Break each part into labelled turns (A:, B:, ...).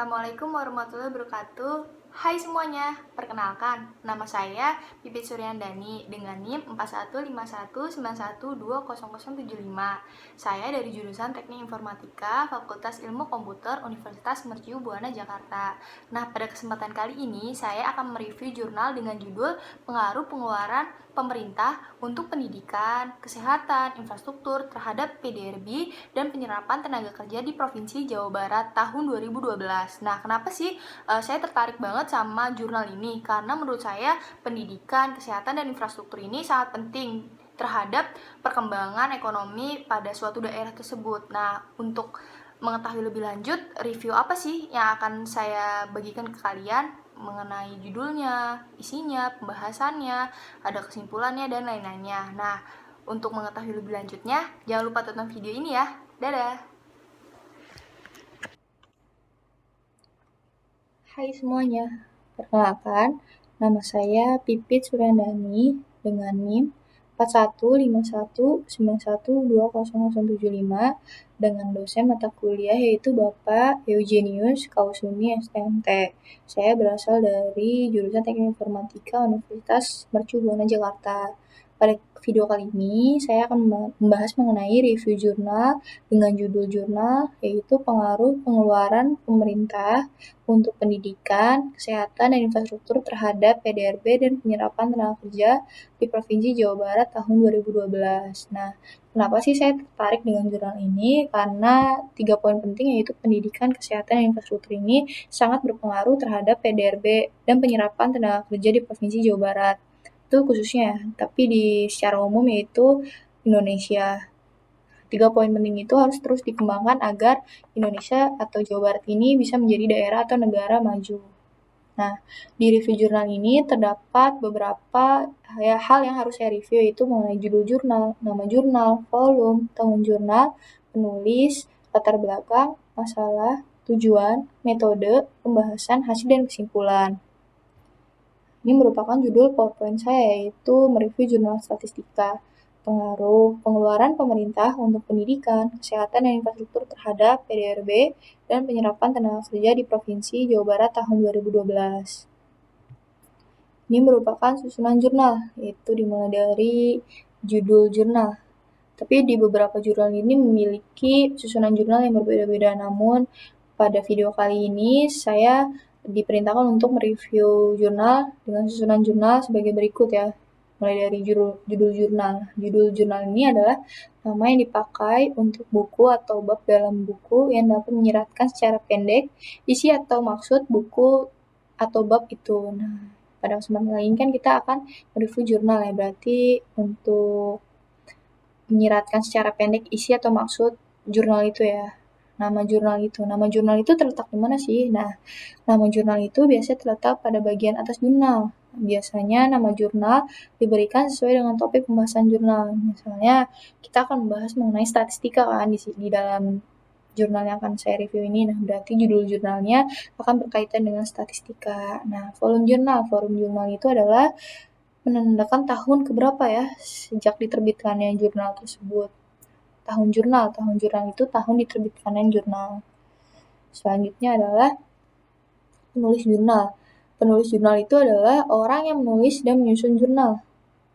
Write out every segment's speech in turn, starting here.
A: Assalamualaikum warahmatullahi wabarakatuh. Hai semuanya, perkenalkan, nama saya Pipit Suryandani dengan NIM 415191200075. Saya dari jurusan Teknik Informatika, Fakultas Ilmu Komputer, Universitas Mercu Buana Jakarta. Nah, pada kesempatan kali ini saya akan mereview jurnal dengan judul Pengaruh Pengeluaran Pemerintah untuk Pendidikan, Kesehatan, Infrastruktur terhadap PDRB dan Penyerapan Tenaga Kerja di Provinsi Jawa Barat tahun 2012. Nah, kenapa sih saya tertarik banget sama jurnal ini? Karena menurut saya pendidikan, kesehatan, dan infrastruktur ini sangat penting terhadap perkembangan ekonomi pada suatu daerah tersebut. Nah, untuk mengetahui lebih lanjut, review apa sih yang akan saya bagikan ke kalian mengenai judulnya, isinya, pembahasannya, ada kesimpulannya, dan lain-lainnya. Nah, untuk mengetahui lebih lanjutnya, jangan lupa tonton video ini ya. Dadah!
B: Hai semuanya, perkenalkan, nama saya Pipit Suryandani dengan NIM 415191200075 dengan dosen mata kuliah yaitu Bapak Eugenius Kausuni STMT. Saya berasal dari jurusan Teknik Informatika Universitas Mercu Buana Jakarta. Pada video kali ini, saya akan membahas mengenai review jurnal dengan judul jurnal yaitu Pengaruh Pengeluaran Pemerintah untuk pendidikan, kesehatan, dan infrastruktur terhadap PDRB dan penyerapan tenaga kerja di Provinsi Jawa Barat tahun 2012. Nah, kenapa sih saya tertarik dengan jurnal ini? Karena 3 poin penting yaitu pendidikan, kesehatan, dan infrastruktur ini sangat berpengaruh terhadap PDRB dan penyerapan tenaga kerja di Provinsi Jawa Barat. Itu khususnya, tapi secara umum yaitu Indonesia. 3 poin penting itu harus terus dikembangkan agar Indonesia atau Jawa Barat ini bisa menjadi daerah atau negara maju. Nah, di review jurnal ini terdapat beberapa hal yang harus saya review, yaitu mengenai judul jurnal, nama jurnal, volume, tahun jurnal, penulis, latar belakang, masalah, tujuan, metode, pembahasan, hasil, dan kesimpulan. Ini merupakan judul PowerPoint saya, yaitu mereview jurnal statistika, pengaruh pengeluaran pemerintah untuk pendidikan, kesehatan, dan infrastruktur terhadap PDRB dan penyerapan tenaga kerja di Provinsi Jawa Barat tahun 2012. Ini merupakan susunan jurnal, yaitu dimulai dari judul jurnal. Tapi di beberapa jurnal ini memiliki susunan jurnal yang berbeda-beda, namun pada video kali ini saya diperintahkan untuk mereview jurnal dengan susunan jurnal sebagai berikut ya. Mulai dari judul jurnal. Judul jurnal ini adalah nama yang dipakai untuk buku atau bab dalam buku yang dapat menyeratkan secara pendek isi atau maksud buku atau bab itu. Nah, pada kesempatan kali ini kan kita akan mereview jurnal ya, berarti untuk menyeratkan secara pendek isi atau maksud jurnal itu ya. Nama jurnal itu terletak di mana sih? Nah, nama jurnal itu biasanya terletak pada bagian atas jurnal. Biasanya nama jurnal diberikan sesuai dengan topik pembahasan jurnal. Misalnya, kita akan membahas mengenai statistika kan di dalam jurnal yang akan saya review ini. Nah, berarti judul jurnalnya akan berkaitan dengan statistika. Nah, volume jurnal itu adalah menandakan tahun keberapa ya sejak diterbitkannya jurnal tersebut. Tahun jurnal itu tahun diterbitkannya jurnal. Selanjutnya adalah penulis jurnal. Penulis jurnal itu adalah orang yang menulis dan menyusun jurnal.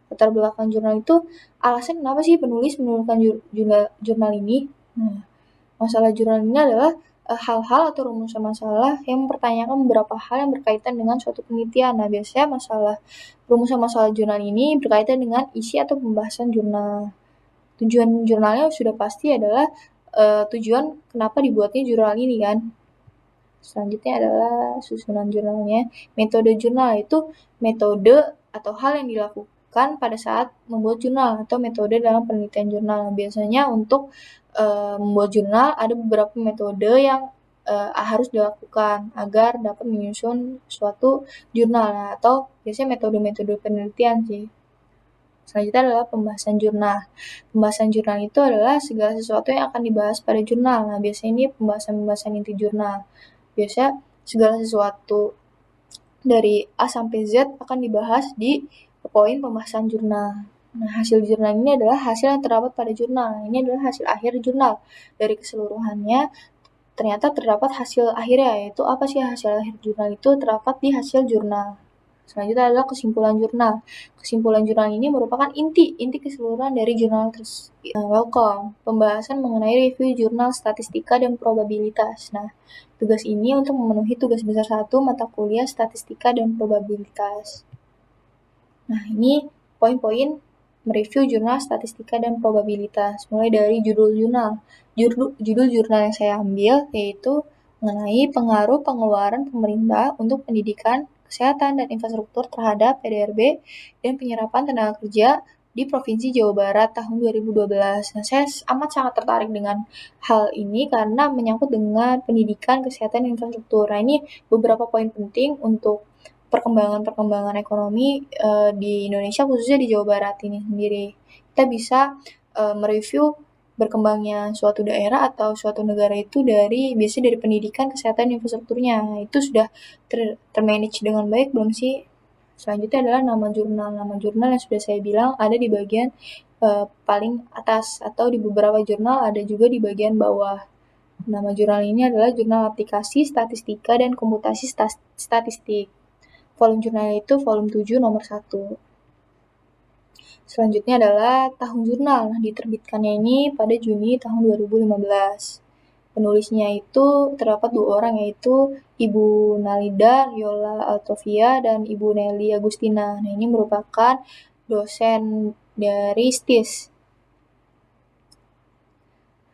B: Latar belakang jurnal itu alasan kenapa sih penulis menuliskan jurnal ini? Nah, masalah jurnal ini adalah hal-hal atau rumusan masalah yang mempertanyakan beberapa hal yang berkaitan dengan suatu penelitian. Nah, biasanya rumusan masalah jurnal ini berkaitan dengan isi atau pembahasan jurnal. Tujuan jurnalnya sudah pasti adalah tujuan kenapa dibuatnya jurnal ini kan. Selanjutnya adalah susunan jurnalnya. Metode jurnal itu metode atau hal yang dilakukan pada saat membuat jurnal atau metode dalam penelitian jurnal. Biasanya untuk membuat jurnal ada beberapa metode yang harus dilakukan agar dapat menyusun suatu jurnal atau biasanya metode-metode penelitian sih. Selanjutnya adalah pembahasan jurnal. Pembahasan jurnal itu adalah segala sesuatu yang akan dibahas pada jurnal. Nah, biasanya ini pembahasan inti jurnal. Biasanya segala sesuatu dari A sampai Z akan dibahas di poin pembahasan jurnal. Nah, hasil jurnal ini adalah hasil yang terdapat pada jurnal. Ini adalah hasil akhir jurnal. Dari keseluruhannya ternyata terdapat hasil akhirnya, yaitu apa sih hasil akhir jurnal itu? Terdapat di hasil jurnal. Selanjutnya adalah kesimpulan jurnal. Kesimpulan jurnal ini merupakan inti keseluruhan dari jurnal tersebut. Welcome, pembahasan mengenai review jurnal statistika dan probabilitas. Nah, tugas ini untuk memenuhi tugas besar 1 mata kuliah statistika dan probabilitas. Nah, ini poin-poin mereview jurnal statistika dan probabilitas. Mulai dari judul jurnal. Judul jurnal yang saya ambil yaitu mengenai pengaruh pengeluaran pemerintah untuk pendidikan, kesehatan, dan infrastruktur terhadap PDRB dan penyerapan tenaga kerja di Provinsi Jawa Barat tahun 2012. Nah, saya amat sangat tertarik dengan hal ini karena menyangkut dengan pendidikan, kesehatan, dan infrastruktur. Nah, ini beberapa poin penting untuk perkembangan ekonomi di Indonesia, khususnya di Jawa Barat ini sendiri. Kita bisa mereview berkembangnya suatu daerah atau suatu negara itu biasanya dari pendidikan, kesehatan, infrastrukturnya. Nah, itu sudah termanage dengan baik belum sih? Selanjutnya adalah nama jurnal. Nama jurnal yang sudah saya bilang ada di bagian paling atas, atau di beberapa jurnal ada juga di bagian bawah. Nama jurnal ini adalah Jurnal Aplikasi Statistika dan Komputasi Statistik. Volume jurnal itu volume 7 nomor 1. Selanjutnya adalah tahun jurnal. Nah, diterbitkannya ini pada Juni tahun 2015. Penulisnya itu terdapat 2 orang, yaitu Ibu Nalida Yola Altovia dan Ibu Nelly Agustina. Nah, ini merupakan dosen dari STIS.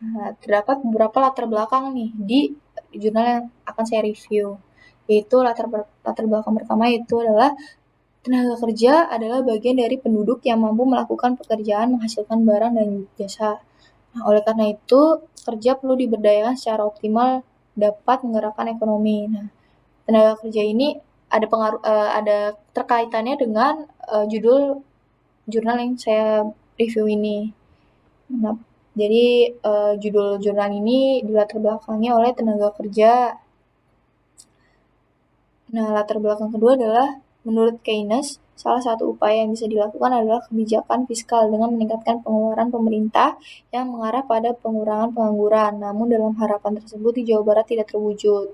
B: Nah, terdapat beberapa latar belakang nih di jurnal yang akan saya review. Yaitu latar belakang pertama itu adalah tenaga kerja adalah bagian dari penduduk yang mampu melakukan pekerjaan menghasilkan barang dan jasa. Nah, oleh karena itu, kerja perlu diberdayakan secara optimal dapat menggerakkan ekonomi. Nah, tenaga kerja ini ada terkaitannya dengan judul jurnal yang saya review ini. Nah, jadi judul jurnal ini dilatar belakangi oleh tenaga kerja. Nah, latar belakang kedua adalah menurut Keynes, salah satu upaya yang bisa dilakukan adalah kebijakan fiskal dengan meningkatkan pengeluaran pemerintah yang mengarah pada pengurangan pengangguran. Namun dalam harapan tersebut di Jawa Barat tidak terwujud.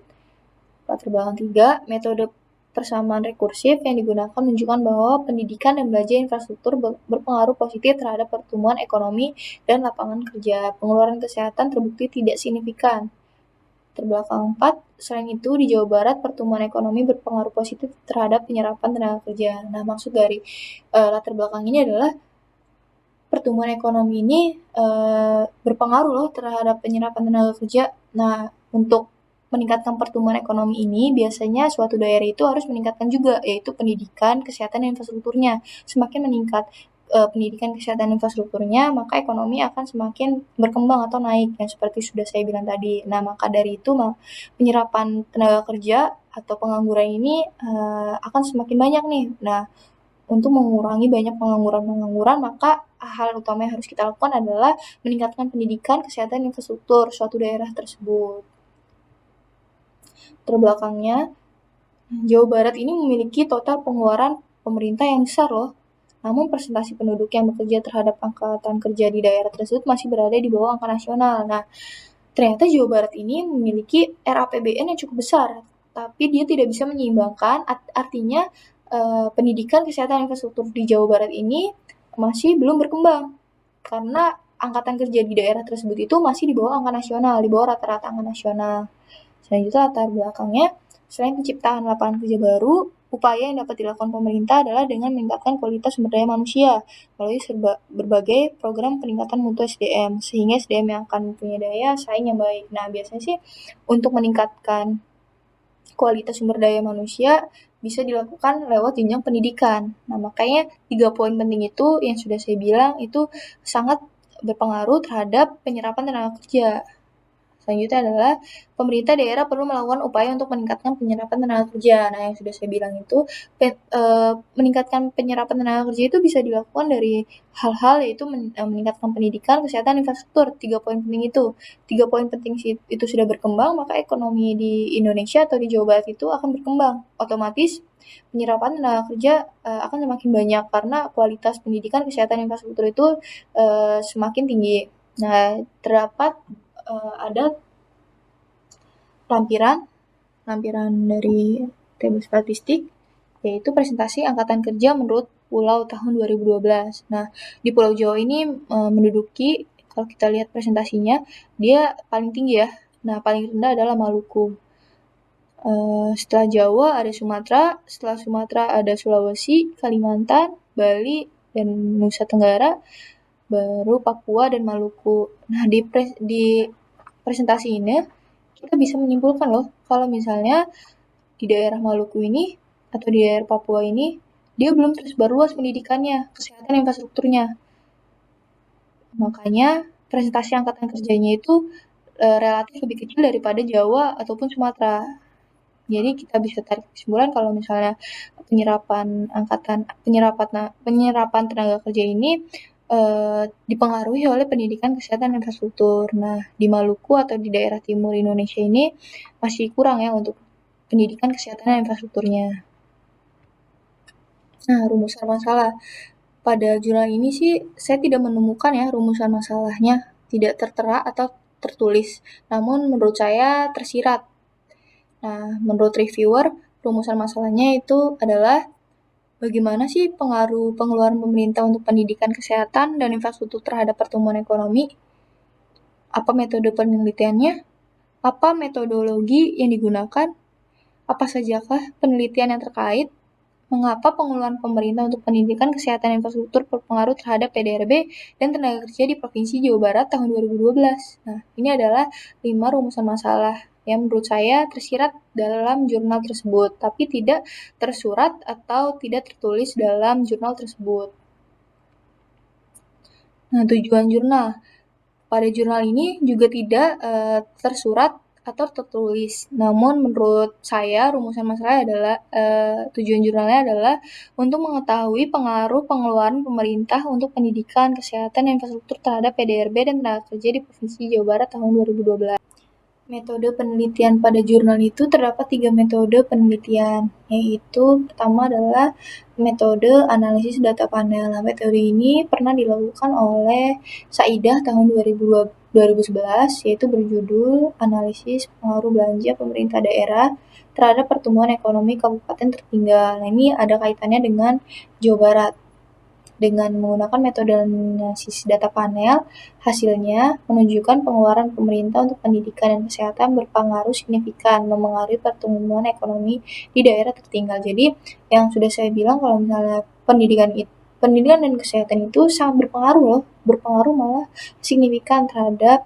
B: Latar belakang 3, metode persamaan rekursif yang digunakan menunjukkan bahwa pendidikan dan belanja infrastruktur berpengaruh positif terhadap pertumbuhan ekonomi dan lapangan kerja. Pengeluaran kesehatan terbukti tidak signifikan. Terbelakang 4, selain itu di Jawa Barat pertumbuhan ekonomi berpengaruh positif terhadap penyerapan tenaga kerja. Nah, maksud dari latar belakang ini adalah pertumbuhan ekonomi ini berpengaruh loh terhadap penyerapan tenaga kerja. Nah, untuk meningkatkan pertumbuhan ekonomi ini, biasanya suatu daerah itu harus meningkatkan juga, yaitu pendidikan, kesehatan, dan infrastrukturnya. Semakin meningkat pendidikan, kesehatan, infrastrukturnya, maka ekonomi akan semakin berkembang atau naik, yang seperti sudah saya bilang tadi. Nah, maka dari itu, penyerapan tenaga kerja atau pengangguran ini akan semakin banyak nih. Nah, untuk mengurangi banyak pengangguran, maka hal utama yang harus kita lakukan adalah meningkatkan pendidikan, kesehatan, infrastruktur suatu daerah tersebut. Terbelakangnya, Jawa Barat ini memiliki total pengeluaran pemerintah yang besar loh. Namun persentase penduduk yang bekerja terhadap angkatan kerja di daerah tersebut masih berada di bawah angka nasional. Nah, ternyata Jawa Barat ini memiliki RAPBN yang cukup besar, tapi dia tidak bisa menyeimbangkan, artinya pendidikan, kesehatan, infrastruktur di Jawa Barat ini masih belum berkembang. Karena angkatan kerja di daerah tersebut itu masih di bawah angka nasional, di bawah rata-rata angka nasional. Selanjutnya latar belakangnya, selain penciptaan lapangan kerja baru, upaya yang dapat dilakukan pemerintah adalah dengan meningkatkan kualitas sumber daya manusia melalui berbagai program peningkatan mutu SDM, sehingga SDM yang akan mempunyai daya saing yang baik. Nah, biasanya sih untuk meningkatkan kualitas sumber daya manusia bisa dilakukan lewat jenjang pendidikan. Nah, makanya 3 poin penting itu yang sudah saya bilang itu sangat berpengaruh terhadap penyerapan tenaga kerja. Selanjutnya adalah pemerintah daerah perlu melakukan upaya untuk meningkatkan penyerapan tenaga kerja. Nah, yang sudah saya bilang itu meningkatkan penyerapan tenaga kerja itu bisa dilakukan dari hal-hal yaitu meningkatkan pendidikan, kesehatan, infrastruktur. 3 poin penting itu. 3 poin penting itu sudah berkembang, maka ekonomi di Indonesia atau di Jawa Barat itu akan berkembang. Otomatis penyerapan tenaga kerja akan semakin banyak karena kualitas pendidikan, kesehatan, infrastruktur itu semakin tinggi. Nah, terdapat ada lampiran dari tabel statistik, yaitu presentasi angkatan kerja menurut Pulau tahun 2012. Nah, di Pulau Jawa ini menduduki, kalau kita lihat presentasinya, dia paling tinggi ya. Nah, paling rendah adalah Maluku. Setelah Jawa ada Sumatera, setelah Sumatera ada Sulawesi, Kalimantan, Bali, dan Nusa Tenggara, baru Papua dan Maluku. Nah, di presentasi ini kita bisa menyimpulkan loh, kalau misalnya di daerah Maluku ini atau di daerah Papua ini, dia belum tersebar luas pendidikannya, kesehatan, infrastrukturnya. Makanya presentasi angkatan kerjanya itu relatif lebih kecil daripada Jawa ataupun Sumatera. Jadi kita bisa tarik kesimpulan kalau misalnya penyerapan tenaga kerja ini dipengaruhi oleh pendidikan, kesehatan, infrastruktur. Nah, di Maluku atau di daerah timur Indonesia ini masih kurang ya untuk pendidikan, kesehatan, dan infrastrukturnya. Nah, rumusan masalah. Pada jurnal ini sih saya tidak menemukan ya rumusan masalahnya, tidak tertera atau tertulis. Namun menurut saya tersirat. Nah, menurut reviewer, rumusan masalahnya itu adalah bagaimana sih pengaruh pengeluaran pemerintah untuk pendidikan, kesehatan, dan infrastruktur terhadap pertumbuhan ekonomi? Apa metode penelitiannya? Apa metodologi yang digunakan? Apa sajakah penelitian yang terkait? Mengapa pengeluaran pemerintah untuk pendidikan, kesehatan, dan infrastruktur berpengaruh terhadap PDRB dan tenaga kerja di Provinsi Jawa Barat tahun 2012? Nah, ini adalah 5 rumusan masalah yang menurut saya tersirat dalam jurnal tersebut, tapi tidak tersurat atau tidak tertulis dalam jurnal tersebut. Nah, tujuan jurnal. Pada jurnal ini juga tidak tersurat atau tertulis. Namun menurut saya rumusan masalahnya adalah tujuan jurnalnya adalah untuk mengetahui pengaruh pengeluaran pemerintah untuk pendidikan, kesehatan, dan infrastruktur terhadap PDRB dan tenaga kerja di Provinsi Jawa Barat tahun 2012. Metode penelitian pada jurnal itu terdapat 3 metode penelitian, yaitu pertama adalah metode analisis data panel. Nah, metode ini pernah dilakukan oleh Saidah tahun 2011, yaitu berjudul Analisis Pengaruh Belanja Pemerintah Daerah terhadap Pertumbuhan Ekonomi Kabupaten Tertinggal. Nah, ini ada kaitannya dengan Jawa Barat. Dengan menggunakan metode analisis data panel, hasilnya menunjukkan pengeluaran pemerintah untuk pendidikan dan kesehatan berpengaruh signifikan memengaruhi pertumbuhan ekonomi di daerah tertinggal. Jadi, yang sudah saya bilang kalau misalnya pendidikan dan kesehatan itu sangat berpengaruh malah signifikan terhadap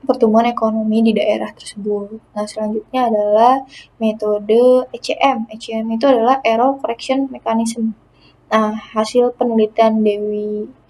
B: pertumbuhan ekonomi di daerah tersebut. Nah, selanjutnya adalah metode ECM. ECM itu adalah Error Correction Mechanism. Nah, hasil penelitian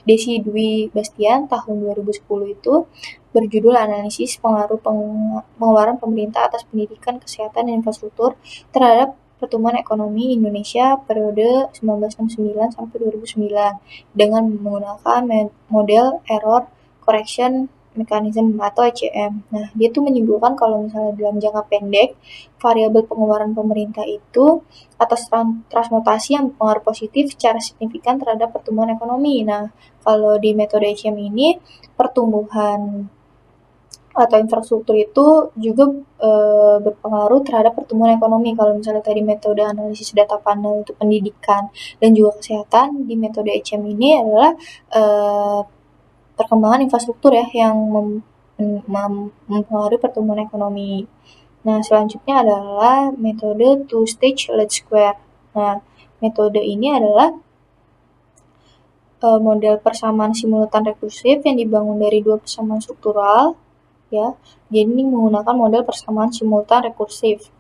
B: Desi Dwi Bastian tahun 2010 itu berjudul Analisis Pengaruh Pengeluaran Pemerintah atas Pendidikan, Kesehatan, dan Infrastruktur terhadap Pertumbuhan Ekonomi Indonesia periode 1969 sampai 2009 dengan menggunakan model Error Correction Mechanism atau ECM. Nah, dia tuh menyimpulkan kalau misalnya dalam jangka pendek, variabel pengeluaran pemerintah itu atas transmutasi yang berpengaruh positif secara signifikan terhadap pertumbuhan ekonomi. Nah, kalau di metode ECM ini, pertumbuhan atau infrastruktur itu juga berpengaruh terhadap pertumbuhan ekonomi. Kalau misalnya tadi metode analisis data panel itu pendidikan dan juga kesehatan, di metode ECM ini adalah perkembangan infrastruktur ya yang mempengaruhi pertumbuhan ekonomi. Nah, selanjutnya adalah metode two-stage least square. Nah, metode ini adalah model persamaan simultan rekursif yang dibangun dari 2 persamaan struktural, ya. Jadi ini menggunakan model persamaan simultan rekursif.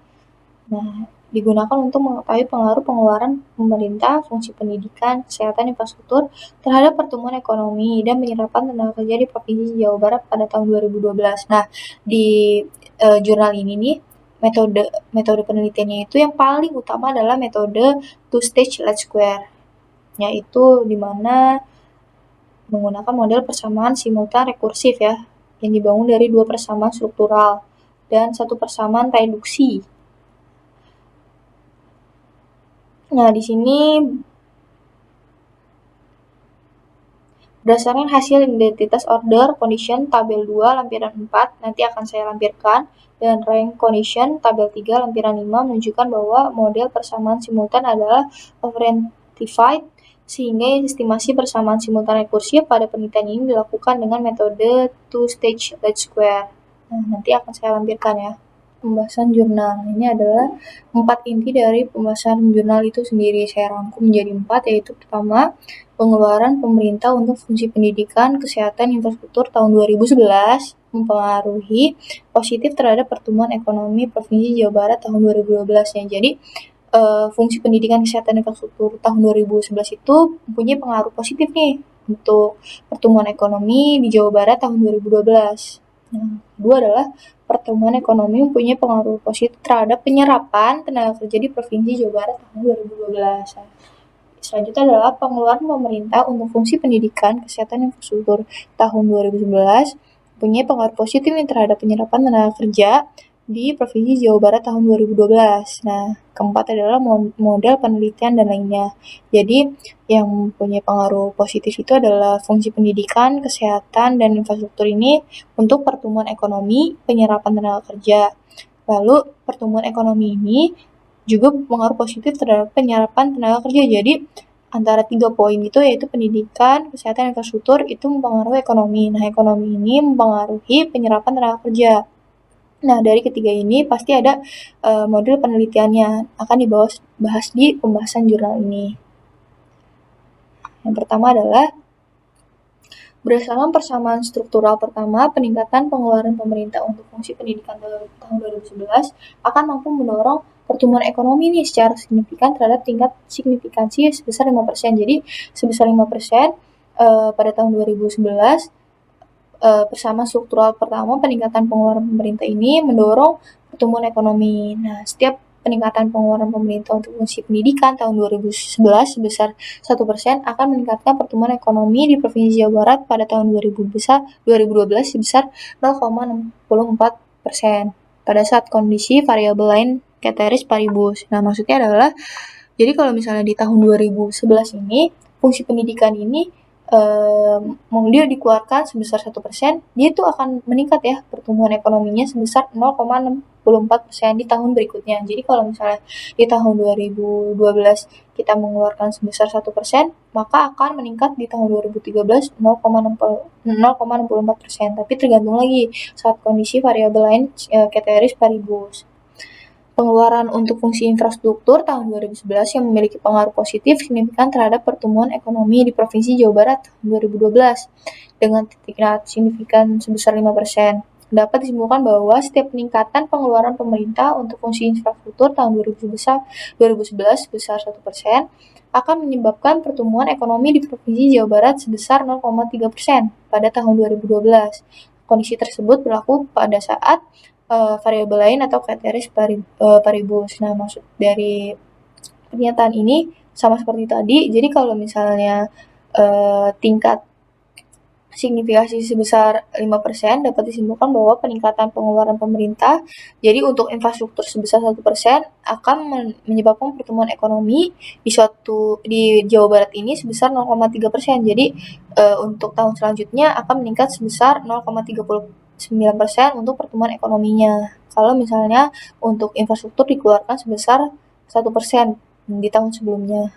B: Nah, digunakan untuk mengetahui pengaruh pengeluaran pemerintah, fungsi pendidikan, kesehatan, infrastruktur terhadap pertumbuhan ekonomi dan penyerapan tenaga kerja di Provinsi Jawa Barat pada tahun 2012. Nah, di jurnal ini nih, metode penelitiannya itu yang paling utama adalah metode two-stage least square, yaitu di mana menggunakan model persamaan simultan rekursif ya, yang dibangun dari 2 persamaan struktural dan 1 persamaan reduksi. Nah, di sini Berdasarkan hasil identitas order condition tabel 2 lampiran 4 nanti akan saya lampirkan, dan rank condition tabel 3 lampiran 5 menunjukkan bahwa model persamaan simultan adalah over-identified, sehingga estimasi persamaan simultan rekursif pada penelitian ini dilakukan dengan metode two-stage least square. Nah, nanti akan saya lampirkan ya. Pembahasan jurnal ini adalah 4 inti dari pembahasan jurnal itu sendiri. Saya rangkum menjadi 4, yaitu pertama, pengeluaran pemerintah untuk fungsi pendidikan, kesehatan, infrastruktur tahun 2011 mempengaruhi positif terhadap pertumbuhan ekonomi Provinsi Jawa Barat tahun 2012 ya. Jadi fungsi pendidikan, kesehatan, infrastruktur tahun 2011 itu mempunyai pengaruh positif nih untuk pertumbuhan ekonomi di Jawa Barat tahun 2012. Nah, kedua adalah pertumbuhan ekonomi mempunyai pengaruh positif terhadap penyerapan tenaga kerja di Provinsi Jawa Barat tahun 2012. Selanjutnya adalah pengeluaran pemerintah untuk fungsi pendidikan, kesehatan, infrastruktur tahun 2011 mempunyai pengaruh positif nih terhadap penyerapan tenaga kerja di Provinsi Jawa Barat tahun 2012. Nah, keempat adalah model penelitian dan lainnya. Jadi, yang mempunyai pengaruh positif itu adalah fungsi pendidikan, kesehatan, dan infrastruktur ini untuk pertumbuhan ekonomi, penyerapan tenaga kerja. Lalu, pertumbuhan ekonomi ini juga berpengaruh positif terhadap penyerapan tenaga kerja. Jadi, antara 3 poin itu yaitu pendidikan, kesehatan, infrastruktur itu mempengaruhi ekonomi. Nah, ekonomi ini mempengaruhi penyerapan tenaga kerja. Nah, dari ketiga ini pasti ada model penelitiannya akan dibahas di pembahasan jurnal ini. Yang pertama adalah berdasarkan persamaan struktural pertama, peningkatan pengeluaran pemerintah untuk fungsi pendidikan tahun 2011 akan mampu mendorong pertumbuhan ekonomi nih secara signifikan terhadap tingkat signifikansi sebesar 5%. Jadi, sebesar 5% pada tahun 2011 persamaan struktural pertama peningkatan pengeluaran pemerintah ini mendorong pertumbuhan ekonomi. Nah, setiap peningkatan pengeluaran pemerintah untuk fungsi pendidikan tahun 2011 sebesar 1% akan meningkatkan pertumbuhan ekonomi di Provinsi Jawa Barat pada tahun 2012 sebesar 0,64% pada saat kondisi variabel lain ceteris paribus. Nah, maksudnya adalah jadi kalau misalnya di tahun 2011 ini fungsi pendidikan ini dia dikeluarkan sebesar 1%, dia itu akan meningkat ya pertumbuhan ekonominya sebesar 0,64% di tahun berikutnya. Jadi kalau misalnya di tahun 2012 kita mengeluarkan sebesar 1%, maka akan meningkat di tahun 2013 0,64%. Tapi tergantung lagi saat kondisi variabel lain ceteris paribus. Pengeluaran untuk fungsi infrastruktur tahun 2011 yang memiliki pengaruh positif signifikan terhadap pertumbuhan ekonomi di Provinsi Jawa Barat tahun 2012 dengan tingkat signifikan sebesar 5%. Dapat disimpulkan bahwa setiap peningkatan pengeluaran pemerintah untuk fungsi infrastruktur tahun 2011 sebesar 1% akan menyebabkan pertumbuhan ekonomi di Provinsi Jawa Barat sebesar 0,3% pada tahun 2012. Kondisi tersebut berlaku pada saat variabel lain atau ceteris paribus. Nah, maksud dari pernyataan ini sama seperti tadi. Jadi kalau misalnya tingkat signifikasi sebesar 5% dapat disimpulkan bahwa peningkatan pengeluaran pemerintah jadi untuk infrastruktur sebesar 1% akan menyebabkan pertumbuhan ekonomi di Jawa Barat ini sebesar 0,3%. Jadi untuk tahun selanjutnya akan meningkat sebesar 0,39% untuk pertumbuhan ekonominya. Kalau misalnya untuk infrastruktur dikeluarkan sebesar 1% di tahun sebelumnya.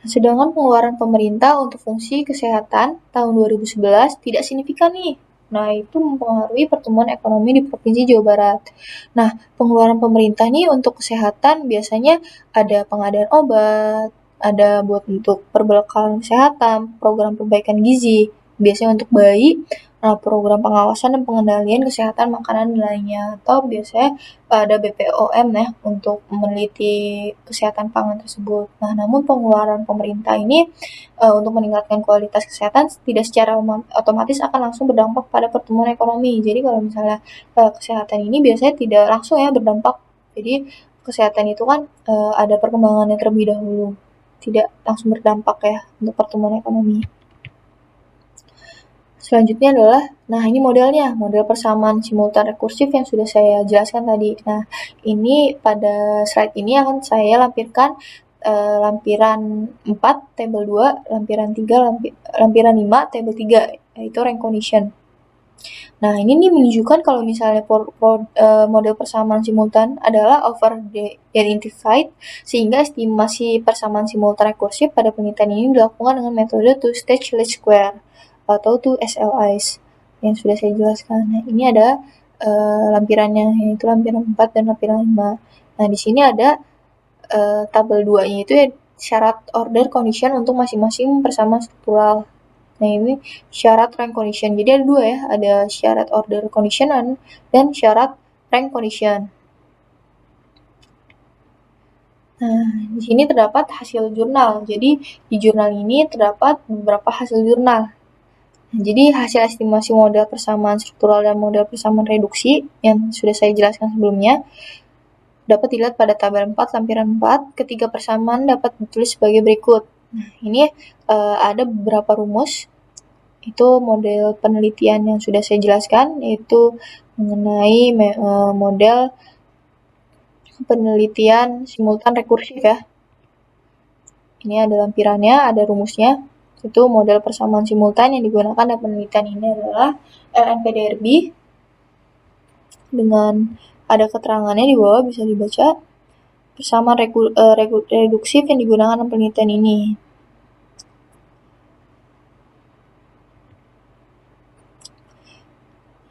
B: Sedangkan pengeluaran pemerintah untuk fungsi kesehatan tahun 2011 tidak signifikan nih. Nah, itu mempengaruhi pertumbuhan ekonomi di Provinsi Jawa Barat. Nah, pengeluaran pemerintah nih untuk kesehatan biasanya ada pengadaan obat, ada buat untuk perbekalan kesehatan, program perbaikan gizi, biasanya untuk bayi, program pengawasan dan pengendalian kesehatan makanan dan lainnya, atau biasanya ada BPOM ya untuk meneliti kesehatan pangan tersebut. Nah, namun pengeluaran pemerintah ini untuk meningkatkan kualitas kesehatan tidak secara otomatis akan langsung berdampak pada pertumbuhan ekonomi. Jadi kalau misalnya kesehatan ini biasanya tidak langsung ya berdampak. Jadi kesehatan itu kan ada perkembangannya terlebih dahulu, tidak langsung berdampak ya untuk pertumbuhan ekonomi. Selanjutnya adalah, nah ini modelnya, model persamaan simultan rekursif yang sudah saya jelaskan tadi. Nah, ini pada slide ini akan saya lampirkan lampiran 4, tabel 2, lampiran 3, lampiran 5, tabel 3, yaitu rank condition. Nah, ini nih menunjukkan kalau misalnya model persamaan simultan adalah over identified, sehingga estimasi persamaan simultan rekursif pada penelitian ini dilakukan dengan metode two-stage least square atau 2 SLIs yang sudah saya jelaskan. Nah, ini ada lampirannya, yaitu lampiran 4 dan lampiran 5. Nah, di sini ada tabel 2-nya itu ya syarat order condition untuk masing-masing persamaan struktural. Nah, ini syarat rank condition. Jadi ada 2 ya, ada syarat order condition dan syarat rank condition. Nah, di sini terdapat hasil jurnal. Jadi di jurnal ini terdapat beberapa hasil jurnal. Nah, jadi hasil estimasi model persamaan struktural dan model persamaan reduksi yang sudah saya jelaskan sebelumnya dapat dilihat pada tabel 4, lampiran 4. Ketiga persamaan dapat ditulis sebagai berikut. Nah, ini ada beberapa rumus. Itu model penelitian yang sudah saya jelaskan, yaitu mengenai model penelitian simultan rekursif ya. Ini ada lampirannya, ada rumusnya. Itu model persamaan simultan yang digunakan dalam penelitian ini adalah LNPDRB dengan ada keterangannya di bawah, bisa dibaca. Persamaan reduktif yang digunakan dalam penelitian ini.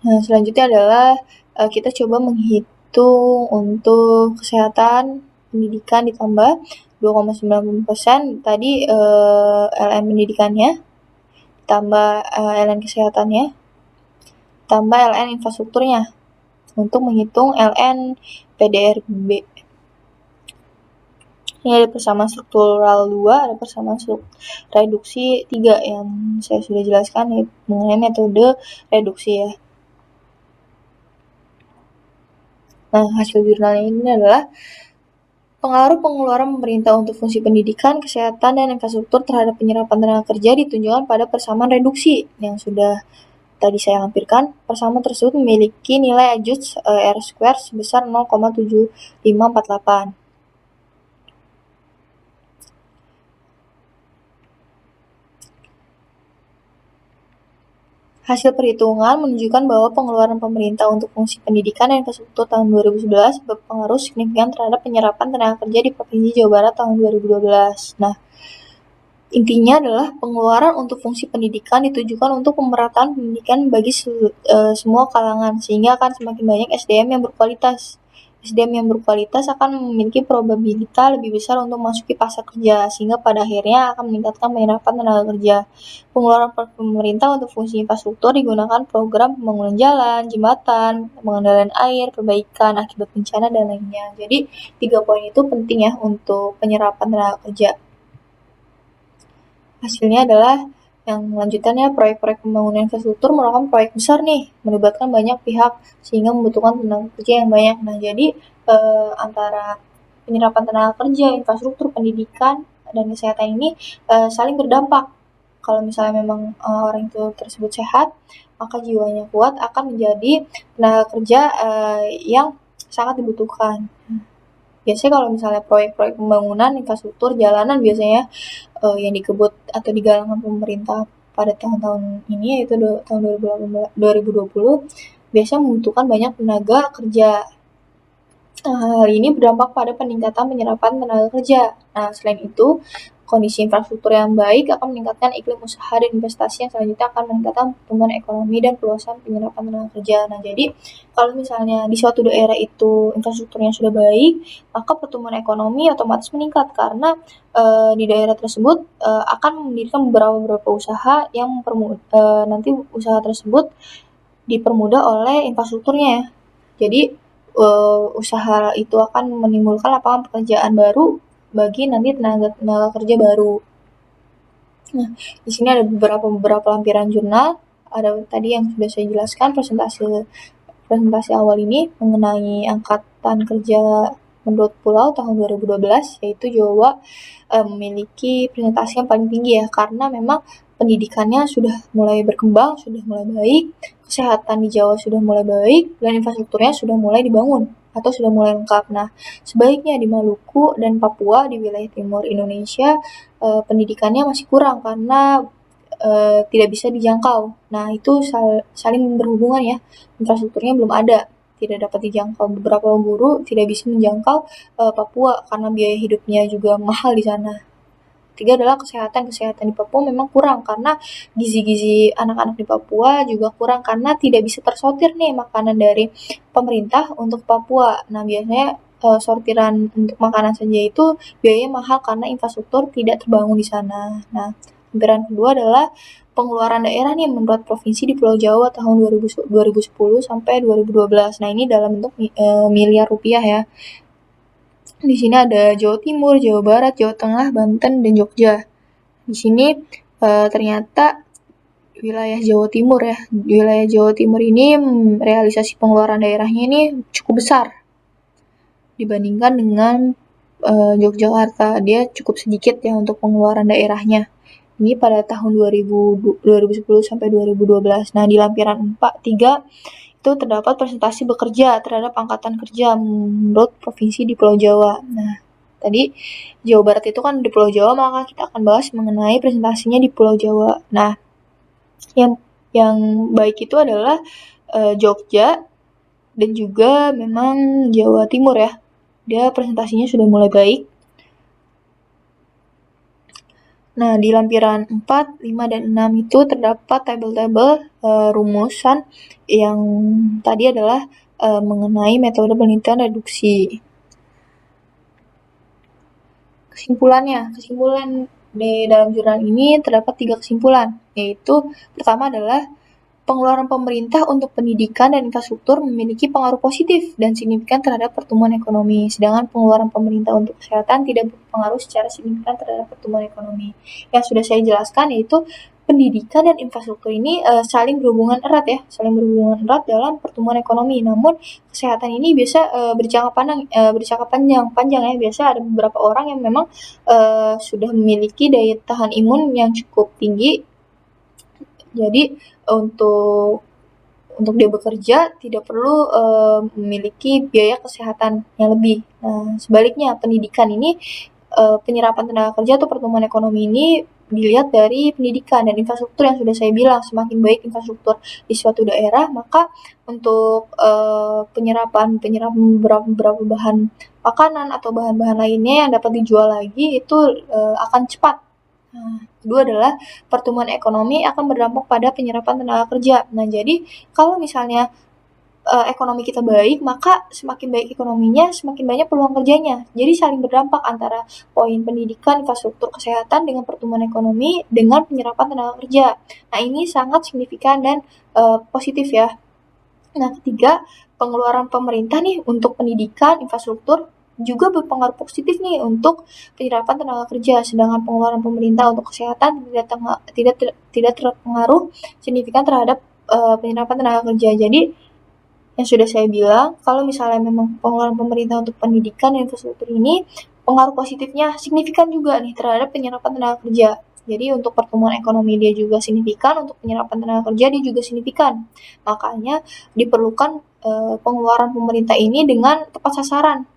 B: Nah, selanjutnya adalah kita coba menghitung untuk kesehatan pendidikan ditambah 2,90%. Tadi LN pendidikannya, ditambah LN kesehatannya, tambah LN infrastrukturnya untuk menghitung LN PDRB. Ini ada persamaan struktural 2, ada persamaan reduksi 3 yang saya sudah jelaskan mengenai metode reduksi ya. Nah, hasil jurnalnya ini adalah pengaruh pengeluaran pemerintah untuk fungsi pendidikan, kesehatan, dan infrastruktur terhadap penyerapan tenaga kerja ditunjukkan pada persamaan reduksi yang sudah tadi saya lampirkan. Persamaan tersebut memiliki nilai adjust R² sebesar 0,7548. Hasil perhitungan menunjukkan bahwa pengeluaran pemerintah untuk fungsi pendidikan dan infrastruktur tahun 2011 berpengaruh signifikan terhadap penyerapan tenaga kerja di Provinsi Jawa Barat tahun 2012. Nah, intinya adalah pengeluaran untuk fungsi pendidikan ditujukan untuk pemerataan pendidikan bagi semua kalangan, sehingga akan semakin banyak SDM yang berkualitas. SDM yang berkualitas akan memiliki probabilitas lebih besar untuk memasuki pasar kerja, sehingga pada akhirnya akan meningkatkan penyerapan tenaga kerja. Pengeluaran pemerintah untuk fungsi infrastruktur digunakan program pembangunan jalan, jembatan, pengendalian air, perbaikan akibat bencana, dan lainnya. Jadi 3 poin itu penting ya untuk penyerapan tenaga kerja. Hasilnya adalah yang lanjutannya proyek-proyek pembangunan infrastruktur merupakan proyek besar nih, melibatkan banyak pihak sehingga membutuhkan tenaga kerja yang banyak. Nah, jadi antara penyerapan tenaga kerja, infrastruktur, pendidikan, dan kesehatan ini saling berdampak. Kalau misalnya memang orang itu tersebut sehat, maka jiwanya kuat akan menjadi tenaga kerja yang sangat dibutuhkan. Biasanya kalau misalnya proyek-proyek pembangunan infrastruktur jalanan biasanya yang dikebut atau digalangkan pemerintah pada tahun-tahun ini, yaitu tahun 2020, biasanya membutuhkan banyak tenaga kerja. Hal ini berdampak pada peningkatan penyerapan tenaga kerja. Nah, selain itu, kondisi infrastruktur yang baik akan meningkatkan iklim usaha dan investasi yang selanjutnya akan meningkatkan pertumbuhan ekonomi dan peluasan penyerapan tenaga kerja. Nah, jadi kalau misalnya di suatu daerah itu infrastrukturnya sudah baik, maka pertumbuhan ekonomi otomatis meningkat karena di daerah tersebut akan mendirikan beberapa usaha yang nanti usaha tersebut dipermudah oleh infrastrukturnya ya. Jadi usaha itu akan menimbulkan lapangan pekerjaan baru bagi nanti tenaga kerja baru. Nah, di sini ada beberapa lampiran jurnal. Ada tadi yang sudah saya jelaskan presentasi awal ini mengenai angkatan kerja menurut pulau tahun 2012, yaitu Jawa memiliki presentasi yang paling tinggi ya, karena memang pendidikannya sudah mulai berkembang, sudah mulai baik, kesehatan di Jawa sudah mulai baik, dan infrastrukturnya sudah mulai dibangun. atau sudah mulai lengkap. Nah, sebaliknya di Maluku dan Papua di wilayah timur Indonesia pendidikannya masih kurang karena tidak bisa dijangkau. Nah, itu saling berhubungan ya, infrastrukturnya belum ada, tidak dapat dijangkau. Beberapa guru tidak bisa menjangkau Papua karena biaya hidupnya juga mahal di sana. Ketiga adalah kesehatan. Kesehatan di Papua memang kurang karena gizi-gizi anak-anak di Papua juga kurang karena tidak bisa tersortir nih makanan dari pemerintah untuk Papua. Nah, biasanya sortiran untuk makanan saja itu biayanya mahal karena infrastruktur tidak terbangun di sana. Nah, gambaran kedua adalah pengeluaran daerah nih menurut provinsi di Pulau Jawa tahun 2010 sampai 2012. Nah, ini dalam bentuk miliar rupiah ya. Di sini ada Jawa Timur, Jawa Barat, Jawa Tengah, Banten, dan Jogja. Di sini ternyata wilayah Jawa Timur ya. Wilayah Jawa Timur ini realisasi pengeluaran daerahnya ini cukup besar dibandingkan dengan Yogyakarta. Dia cukup sedikit ya untuk pengeluaran daerahnya. Ini pada tahun 2010 sampai 2012. Nah, di lampiran 3 itu terdapat presentasi bekerja terhadap angkatan kerja menurut provinsi di Pulau Jawa. Nah, tadi Jawa Barat itu kan di Pulau Jawa, maka kita akan bahas mengenai presentasinya di Pulau Jawa. Nah, yang baik itu adalah Jogja dan juga memang Jawa Timur ya. Dia presentasinya sudah mulai baik. Nah, di lampiran 4, 5, dan 6 itu terdapat tabel-tabel rumusan yang tadi adalah mengenai metode penelitian reduksi. Kesimpulan di dalam jurnal ini terdapat 3 kesimpulan, yaitu pertama adalah pengeluaran pemerintah untuk pendidikan dan infrastruktur memiliki pengaruh positif dan signifikan terhadap pertumbuhan ekonomi, sedangkan pengeluaran pemerintah untuk kesehatan tidak berpengaruh secara signifikan terhadap pertumbuhan ekonomi. Yang sudah saya jelaskan yaitu pendidikan dan infrastruktur ini saling berhubungan erat dalam pertumbuhan ekonomi. Namun kesehatan ini biasa berjangka panjang ya. Biasa ada beberapa orang yang memang sudah memiliki daya tahan imun yang cukup tinggi. Jadi untuk dia bekerja tidak perlu memiliki biaya kesehatan yang lebih. Nah, sebaliknya pendidikan ini penyerapan tenaga kerja atau pertumbuhan ekonomi ini dilihat dari pendidikan dan infrastruktur yang sudah saya bilang. Semakin baik infrastruktur di suatu daerah, maka untuk penyerapan beberapa bahan makanan atau bahan-bahan lainnya yang dapat dijual lagi itu akan cepat. Nah, kedua adalah pertumbuhan ekonomi akan berdampak pada penyerapan tenaga kerja. Nah, jadi kalau misalnya ekonomi kita baik, maka semakin baik ekonominya, semakin banyak peluang kerjanya. Jadi saling berdampak antara poin pendidikan, infrastruktur kesehatan dengan pertumbuhan ekonomi dengan penyerapan tenaga kerja. Nah, ini sangat signifikan dan positif ya. Nah, ketiga, pengeluaran pemerintah nih untuk pendidikan, infrastruktur juga berpengaruh positif nih untuk penyerapan tenaga kerja, sedangkan pengeluaran pemerintah untuk kesehatan tidak terpengaruh signifikan terhadap penyerapan tenaga kerja. Jadi yang sudah saya bilang, kalau misalnya memang pengeluaran pemerintah untuk pendidikan dan infrastruktur ini pengaruh positifnya signifikan juga nih terhadap penyerapan tenaga kerja. Jadi untuk pertumbuhan ekonomi dia juga signifikan, untuk penyerapan tenaga kerja dia juga signifikan. Makanya diperlukan pengeluaran pemerintah ini dengan tepat sasaran.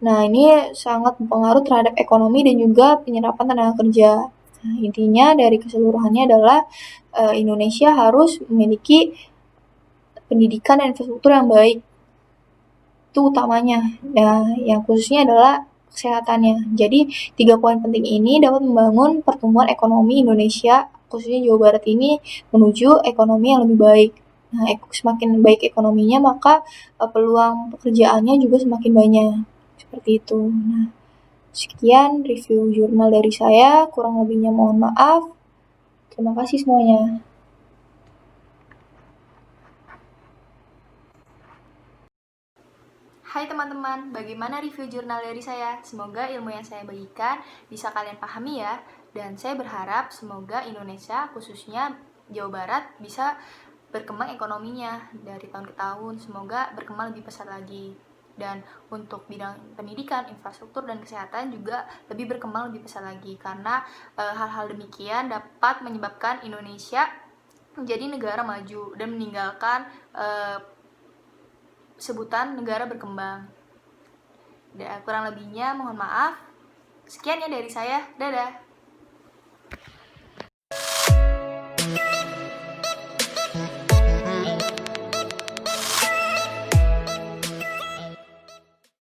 B: Nah, ini sangat berpengaruh terhadap ekonomi dan juga penyerapan tenaga kerja. Nah, intinya dari keseluruhannya adalah Indonesia harus memiliki pendidikan dan infrastruktur yang baik. Itu utamanya. Nah, yang khususnya adalah kesehatannya. Jadi, 3 poin penting ini dapat membangun pertumbuhan ekonomi Indonesia, khususnya Jawa Barat ini, menuju ekonomi yang lebih baik. Nah, semakin baik ekonominya, maka peluang pekerjaannya juga semakin banyak. Seperti itu. Nah, sekian review jurnal dari saya. Kurang lebihnya mohon maaf. Terima kasih semuanya.
A: Hai teman-teman, bagaimana review jurnal dari saya? Semoga ilmu yang saya bagikan bisa kalian pahami ya. Dan saya berharap semoga Indonesia, khususnya Jawa Barat, bisa berkembang ekonominya dari tahun ke tahun. Semoga berkembang lebih pesat lagi. Dan untuk bidang pendidikan, infrastruktur, dan kesehatan juga lebih berkembang lebih pesat lagi. Karena hal-hal demikian dapat menyebabkan Indonesia menjadi negara maju dan meninggalkan sebutan negara berkembang. Kurang lebihnya mohon maaf. Sekian ya dari saya. Dadah.